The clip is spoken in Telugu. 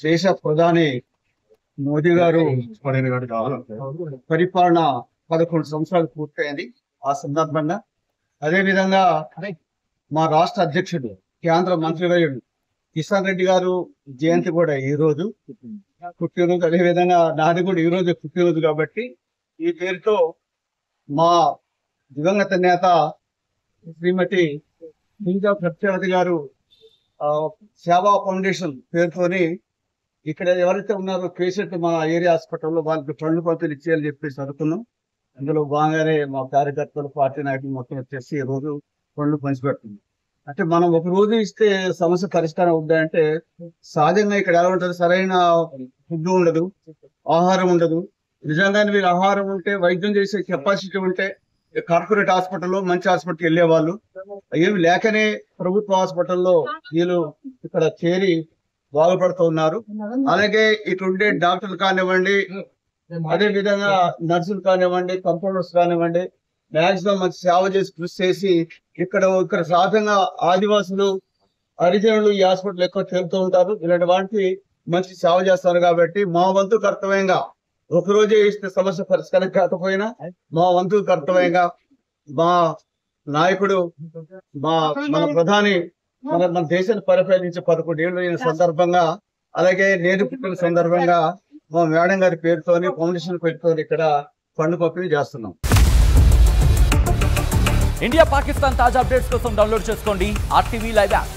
దేశ ప్రధాని మోదీ గారు పరిపాలన 11 సంవత్సరాలు పూర్తయింది. ఆ సందర్భంగా అదేవిధంగా మా రాష్ట్ర అధ్యక్షుడు కేంద్ర మంత్రివర్యుడు కిషన్ రెడ్డి గారు జయంతి కూడా ఈ రోజు పుట్టినరోజు. అదేవిధంగా నాది కూడా ఈ రోజు పుట్టినరోజు కాబట్టి ఈ పేరుతో మా దివంగత నేత శ్రీమతి సత్యవతి గారు సేవా ఫౌండేషన్ పేరుతోని ఇక్కడ ఎవరైతే ఉన్నారో పేషెంట్ మా ఏరియా హాస్పిటల్లో వాళ్ళకి పండ్లు పంపిణీ ఇచ్చేయాలని చెప్పేసి అనుకున్నాం. అందులో బాగానే మా కార్యకర్తలు పార్టీ నాయకులు మొత్తం వచ్చేసి ఈ రోజు పండ్లు పంచిపెడుతుంది. అంటే మనం ఒక రోజు ఇస్తే సమస్య పరిష్కారం అవుతుందంటే సహజంగా ఇక్కడ ఎలా ఉంటుంది, సరైన ఫుడ్ ఉండదు, ఆహారం ఉండదు. నిజంగానే మీరు ఆహారం ఉంటే, వైద్యం చేసే కెపాసిటీ ఉంటే కార్పొరేట్ హాస్పిటల్లో మంచి హాస్పిటల్కి వెళ్ళేవాళ్ళు. ఏమి లేకనే ప్రభుత్వ హాస్పిటల్లో వీళ్ళు ఇక్కడ చేరి బాగుపడుతూ ఉన్నారు. అలాగే ఇటుండే డాక్టర్లు కానివ్వండి, అదే విధంగా నర్సులు కానివ్వండి, కంపౌండర్స్ కానివ్వండి, మాక్సిమం మంచి సేవ చేసి కృషి చేసి ఇక్కడ సహజంగా ఆదివాసులు హరిజనులు ఈ హాస్పిటల్ ఎక్కువ చేరుతూ ఉంటారు. ఇలాంటి వాటికి మంచి సేవ చేస్తారు. కాబట్టి మా వంతు కర్తవ్యంగా ఒక రోజే ఇస్తే సమస్య పరిష్కారం కాకపోయినా మా వంతు కర్తవ్యంగా మా నాయకుడు మన ప్రధాని మన దేశాన్ని పరిపాలించే 11 ఏళ్ళు అయిన సందర్భంగా, అలాగే నేను పుట్టిన సందర్భంగా మా మేడం గారి పేరుతోని ఫౌండేషన్ పేరుతో ఇక్కడ ఫండ్ పంపిణీ చేస్తున్నాం. ఇండియా పాకిస్తాన్ తాజా అప్డేట్స్ కోసం డౌన్లోడ్ చేసుకోండి RTV లైవ్ యాప్.